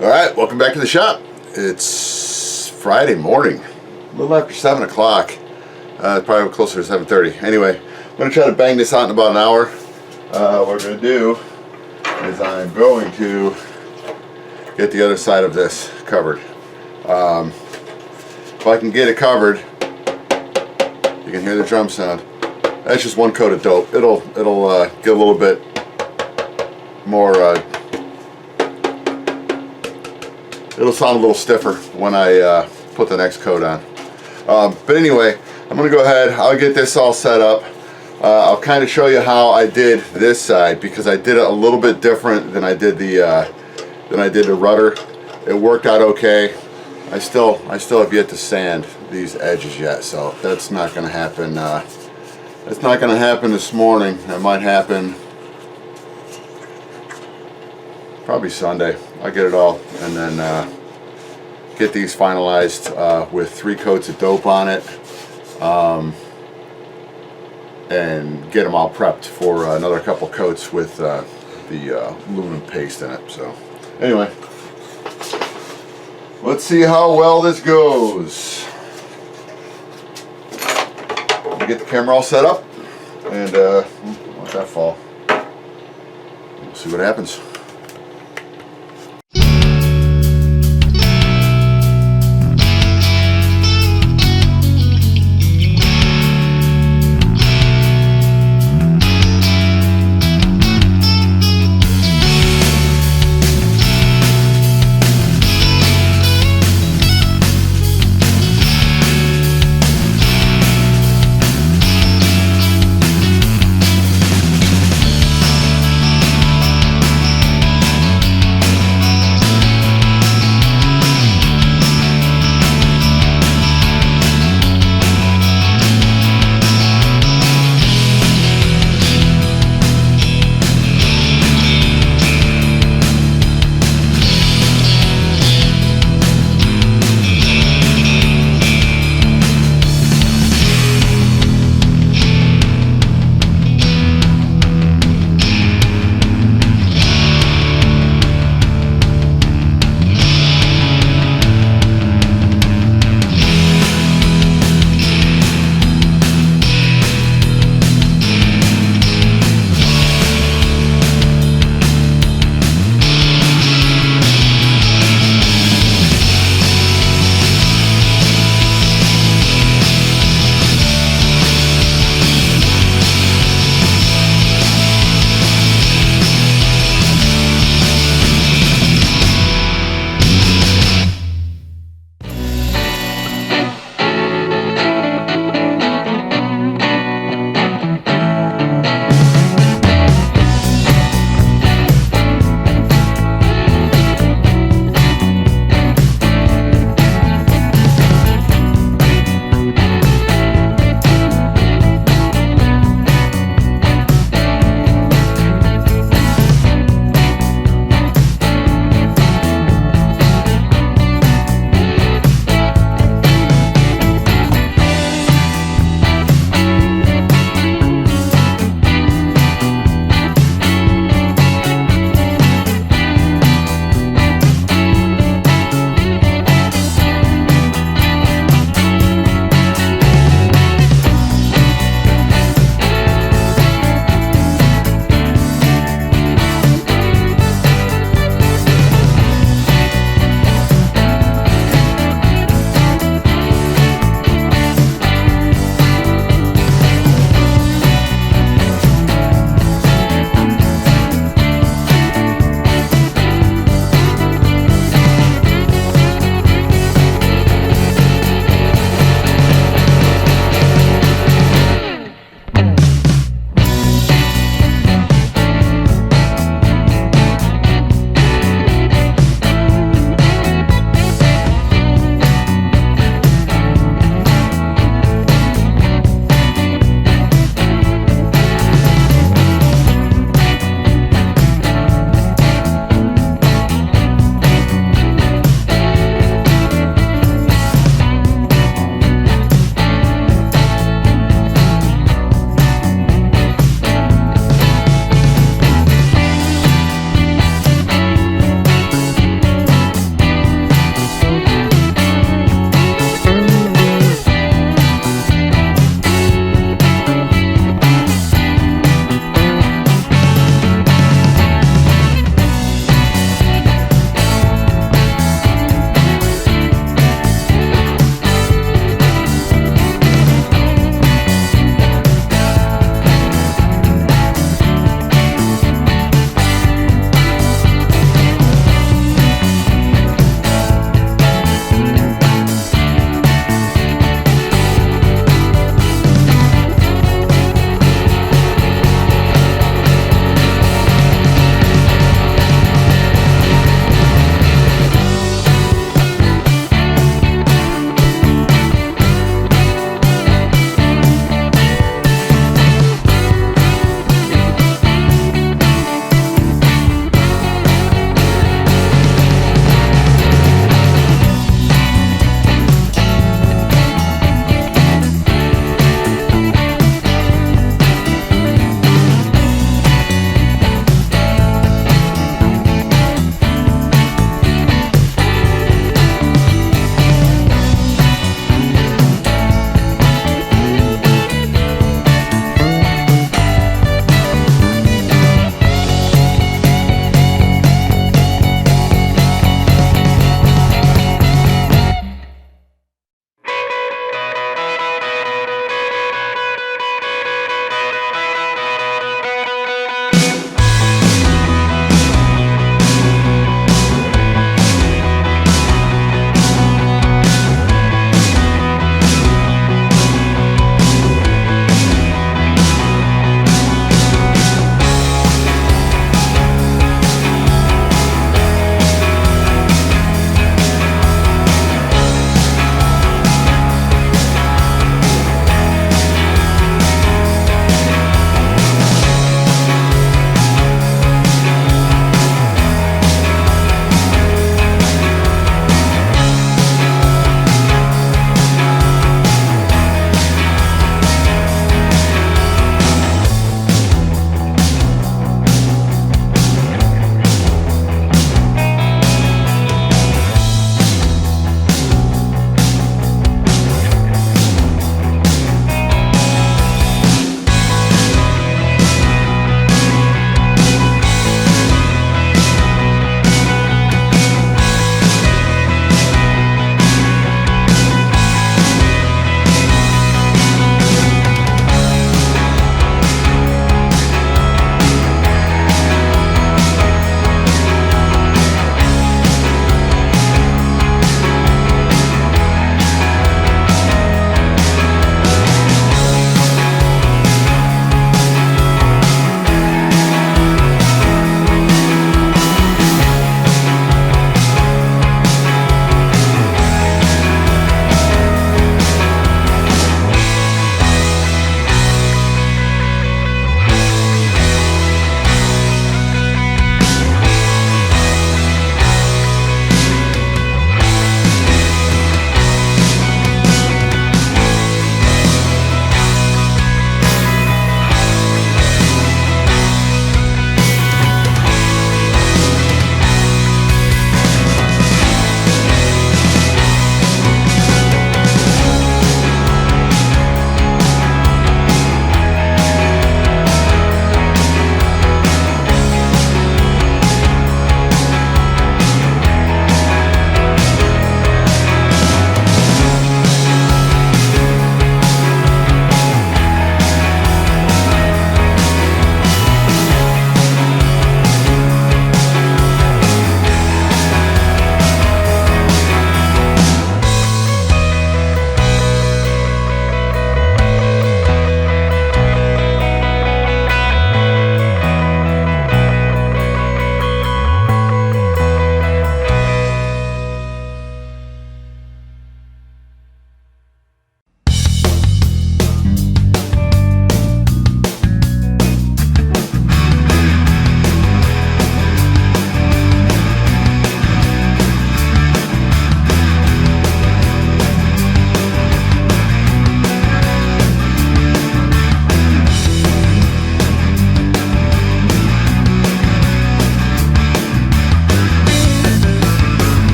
Alright, welcome back to the shop. It's Friday morning, a little after 7 o'clock. Probably closer to 7:30. Anyway, I'm going to try to bang this out in about an hour. What we're going to do is I'm going to get the other side of this covered. If I can get it covered, you can hear the drum sound. That's just one coat of dope. It'll get a little bit more. It'll sound a little stiffer when I put the next coat on. But anyway, I'm going to go ahead. I'll get this all set up. I'll kind of show you how I did this side because I did it a little bit different than I did the rudder. It worked out okay. I still have yet to sand these edges yet, so that's not going to happen. It's not going to happen this morning. That might happen probably Sunday. I'll get it all and then get these finalized with 3 coats of dope on it, and get them all prepped for another couple coats with the aluminum paste in it. So anyway, let's see how well this goes. Let me get the camera all set up and let that fall. We'll see what happens.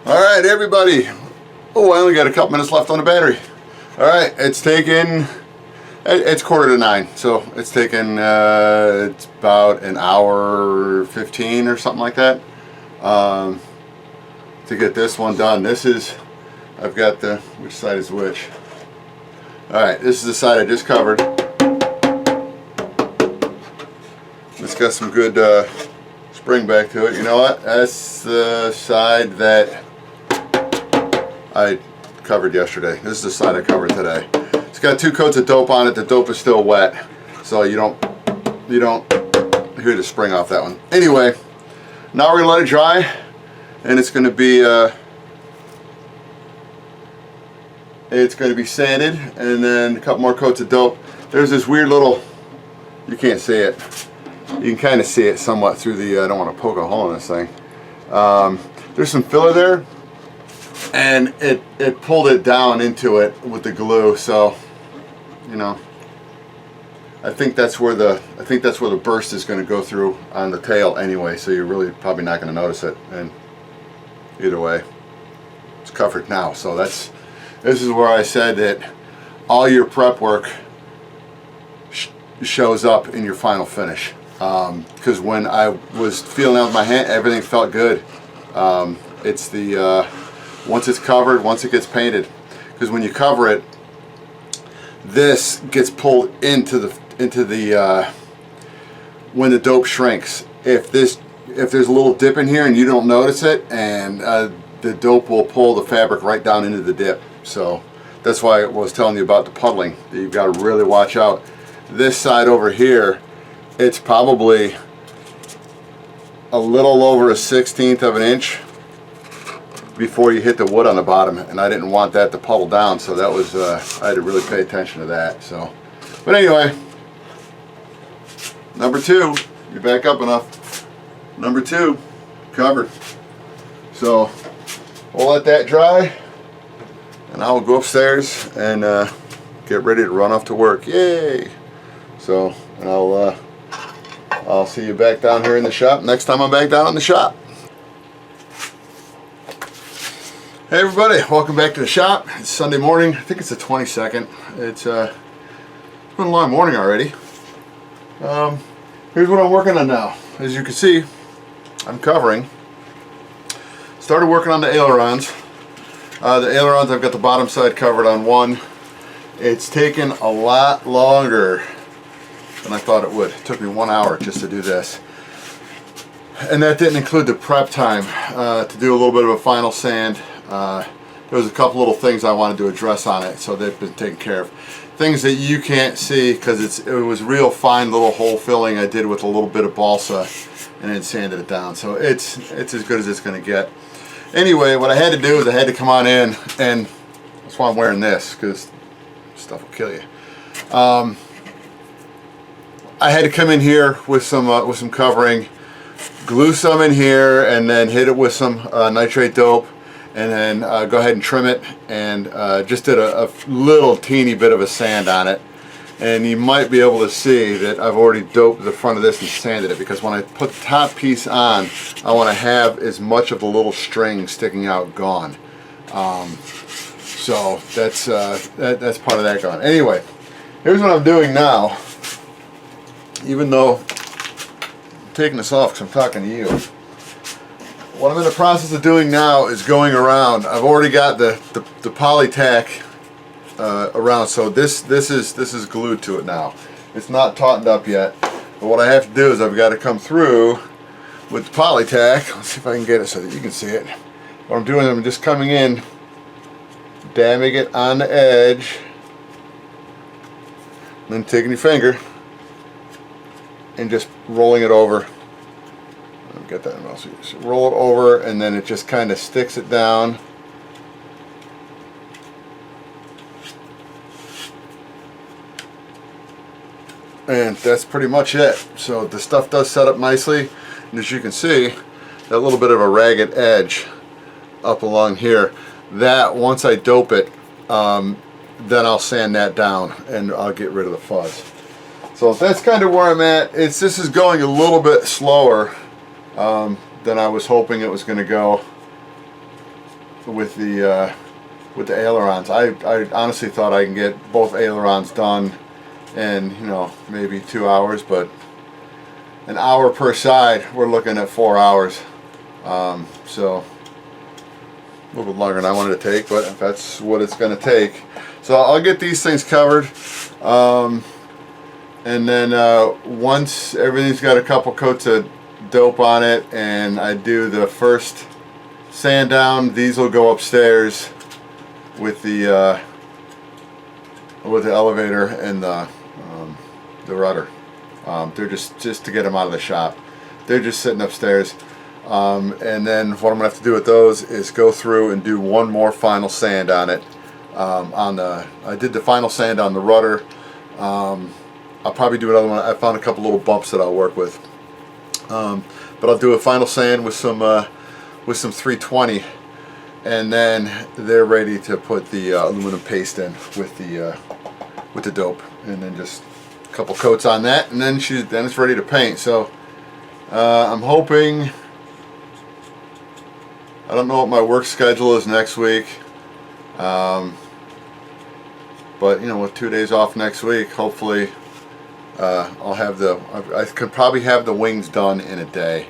Alright everybody, oh I only got a couple minutes left on the battery. Alright, it's 8:45, so it's taken it's about an hour 15 or something like that to get this one done. This is, I've got the, which side is which? Alright, this is the side I just covered. It's got some good spring back to it. You know what? That's the side that I covered yesterday. This is the side I covered today. It's got 2 coats of dope on it. The dope is still wet, so you don't hear the spring off that one. Anyway, now we're gonna let it dry, and it's gonna be sanded, and then a couple more coats of dope. There's this weird little, you can't see it. You can kind of see it somewhat through the, I don't want to poke a hole in this thing. There's some filler there, and it pulled it down into it with the glue, so you know, I think that's where the burst is going to go through on the tail anyway, so you're really probably not going to notice it. And either way, it's covered now. So this is where I said that all your prep work shows up in your final finish, because when I was feeling out with my hand, everything felt good. It's the once it's covered, once it gets painted, because when you cover it, this gets pulled into the when the dope shrinks. If there's a little dip in here and you don't notice it, and the dope will pull the fabric right down into the dip. So that's why I was telling you about the puddling. You've got to really watch out. This side over here, it's probably a little over 1/16 of an inch before you hit the wood on the bottom, and I didn't want that to puddle down, so that was I had to really pay attention to that. So, but anyway, number 2, you back up enough. Number 2, covered. So we'll let that dry, and I will go upstairs and get ready to run off to work. Yay! So, and I'll see you back down here in the shop next time I'm back down in the shop. Hey everybody, welcome back to the shop. It's Sunday morning. I think it's the 22nd. It's been a long morning already. Here's what I'm working on now. As you can see, I'm covering. Started working on the ailerons. The ailerons, I've got the bottom side covered on one. It's taken a lot longer than I thought it would. It took me 1 hour just to do this. And that didn't include the prep time to do a little bit of a final sand. There was a couple little things I wanted to address on it, so they've been taken care of. Things that you can't see because it was real fine little hole filling I did with a little bit of balsa and then sanded it down. So it's as good as it's going to get. Anyway, what I had to do is I had to come on in, and that's why I'm wearing this, because stuff will kill you. I had to come in here with some covering, glue some in here, and then hit it with some nitrate dope, and then go ahead and trim it, and just did a little teeny bit of a sand on it. And you might be able to see that I've already doped the front of this and sanded it, because when I put the top piece on, I want to have as much of the little string sticking out gone. So that's part of that gone. Anyway, here's what I'm doing now. Even though I'm taking this off because I'm talking to you. What I'm in the process of doing now is going around. I've already got the poly tack around, so this is glued to it now. It's not tautened up yet, but what I have to do is I've got to come through with the poly tack. Let's see if I can get it so that you can see it. What I'm doing is I'm just coming in, dabbing it on the edge, and then taking your finger and just rolling it over. Get that mouse. So roll it over, and then it just kind of sticks it down. And that's pretty much it. So the stuff does set up nicely, and as you can see, that little bit of a ragged edge up along here, that once I dope it, then I'll sand that down and I'll get rid of the fuzz. So that's kind of where I'm at. This is going a little bit slower than I was hoping it was going to go. with the ailerons. I honestly thought I can get both ailerons done in, you know, maybe 2 hours, but an hour per side, we're looking at 4 hours. So a little bit longer than I wanted to take, but that's what it's going to take. So I'll get these things covered, and then once everything's got a couple coats of dope on it and I do the first sand down, these will go upstairs with the elevator and the rudder. They're just to get them out of the shop. They're just sitting upstairs. And then what I'm gonna have to do with those is go through and do one more final sand on it. I did the final sand on the rudder. I'll probably do another one. I found a couple little bumps that I'll work with. But I'll do a final sand with some 320, and then they're ready to put the aluminum paste in with the dope, and then just a couple coats on that, and then it's ready to paint. So I'm hoping. I don't know what my work schedule is next week, but you know, with 2 days off next week, hopefully I'll have I could probably have the wings done in a day,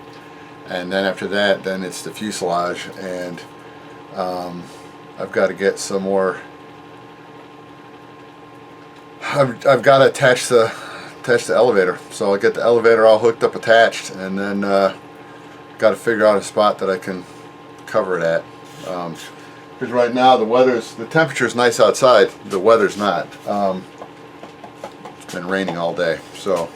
and then after that, then it's the fuselage, and I've got to get some more. I've got to attach the elevator, so I'll get the elevator all hooked up, attached, and then got to figure out a spot that I can cover it at, because right now the temperature's nice outside, the weather's not. It's been raining all day, so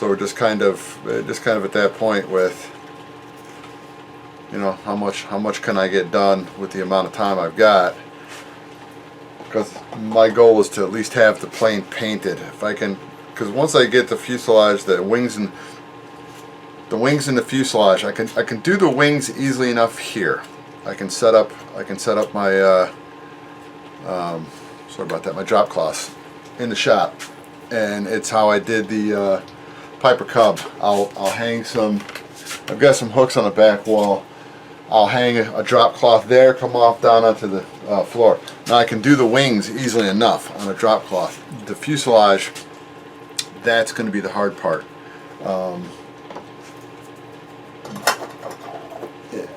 we're just kind of at that point with, you know, how much can I get done with the amount of time I've got, because my goal is to at least have the plane painted if I can, because once I get the fuselage, the wings and the fuselage, I can do the wings easily enough here. I can set up my sorry about that, my drop cloths in the shop, and it's how I did the Piper Cub. I'll hang some. I've got some hooks on the back wall. I'll hang a drop cloth there, come off down onto the floor. Now I can do the wings easily enough on a drop cloth. The fuselage, that's going to be the hard part.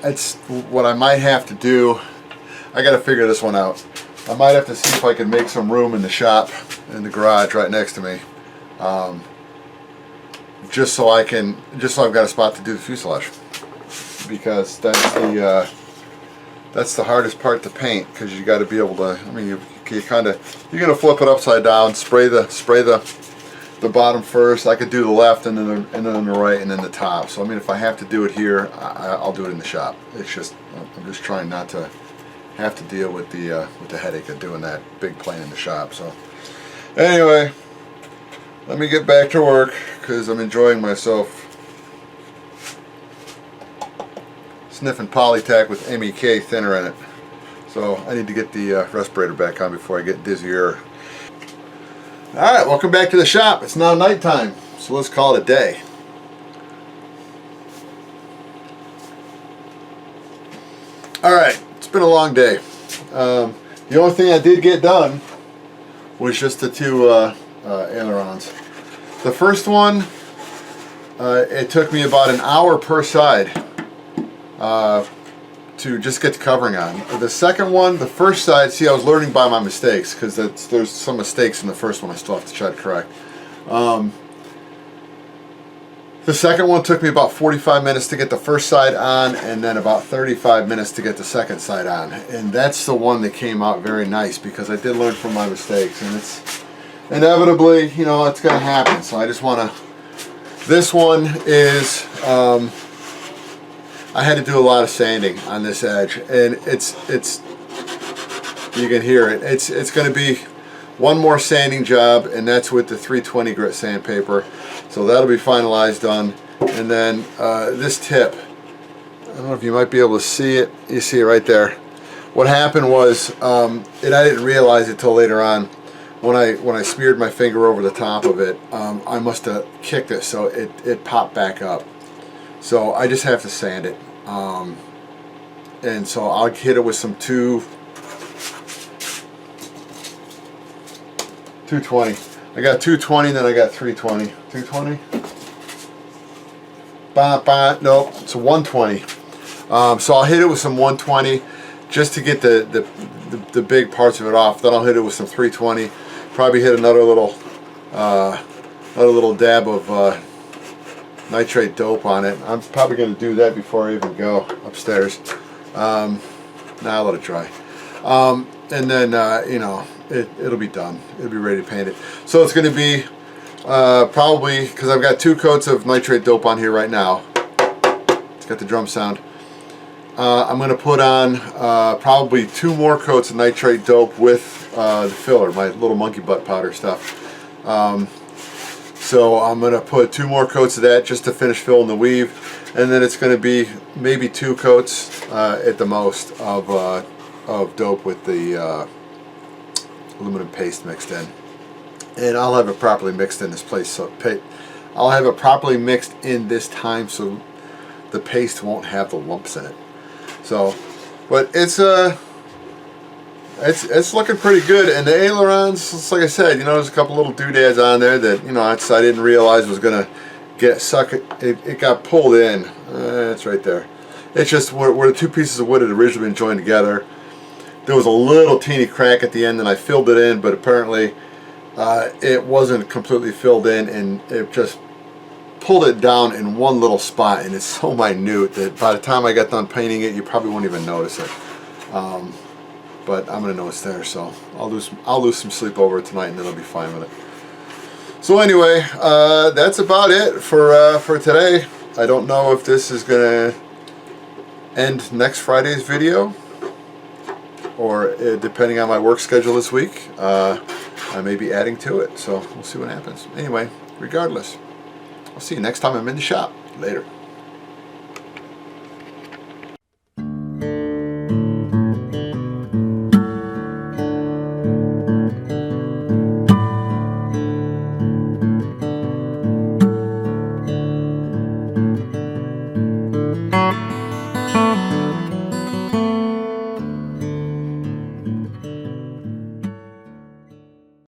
It's what I might have to do. I got to figure this one out. I might have to see if I can make some room in the shop, in the garage right next to me, just so I've got a spot to do the fuselage, because that's the hardest part to paint, because you got to be able to. I mean, you're gonna flip it upside down, spray the bottom first. I could do the left, and then the right, and then the top. So I mean, if I have to do it here, I'll do it in the shop. It's just, I'm just trying not to have to deal with the headache of doing that big plane in the shop. So anyway, let me get back to work, because I'm enjoying myself sniffing Polytac with MEK thinner in it. So I need to get the respirator back on before I get dizzier. Alright, welcome back to the shop. It's now nighttime, so let's call it a day. Alright, it's been a long day. The only thing I did get done was just the two ailerons. The first one, it took me about an hour per side to just get the covering on. The second one, the first side, see, I was learning by my mistakes, because there's some mistakes in the first one I still have to try to correct. The second one took me about 45 minutes to get the first side on, and then about 35 minutes to get the second side on. And that's the one that came out very nice, because I did learn from my mistakes, and it's inevitably, you know, it's going to happen. So I just want to, this one is, I had to do a lot of sanding on this edge, and it's you can hear it. It's going to be one more sanding job, and that's with the 320 grit sandpaper. So that'll be finalized done. And then this tip, I don't know if you might be able to see it. You see it right there. What happened was, and I didn't realize it till later on, when I smeared my finger over the top of it, I must have kicked it, so it popped back up. So I just have to sand it. and so I'll hit it with some 220. I got 220, then I got 320. 220. Nope, it's a 120. So I'll hit it with some 120 just to get the big parts of it off. Then I'll hit it with some 320. Probably hit another little dab of nitrate dope on it. I'm probably going to do that before I even go upstairs. Now I'll let it dry. And then you know, it'll be done. It'll be ready to paint it. So it's going to be probably, because I've got 2 coats of nitrate dope on here right now. It's got the drum sound. I'm going to put on probably 2 more coats of nitrate dope with the filler, my little monkey butt powder stuff. So I'm going to put 2 more coats of that just to finish filling the weave, and then it's going to be maybe 2 coats at the most of dope with the aluminum paste mixed in. And I'll have it properly mixed in this place. So I'll have it properly mixed in this time so the paste won't have the lumps in it. So, but it's looking pretty good. And the ailerons, it's like I said, you know, there's a couple little doodads on there that, you know, I didn't realize was gonna get sucked. It got pulled in. It's right there. It's just where the 2 pieces of wood had originally been joined together. There was a little teeny crack at the end, and I filled it in, but apparently it wasn't completely filled in, and it just pulled it down in one little spot, and it's so minute that by the time I got done painting it, you probably won't even notice it. But I'm gonna know it's there, so I'll lose some sleep over it tonight, and then I'll be fine with it. So anyway, that's about it for today. I don't know if this is gonna end next Friday's video, or depending on my work schedule this week, I may be adding to it, so we'll see what happens. Anyway, regardless, I'll see you next time I'm in the shop. Later.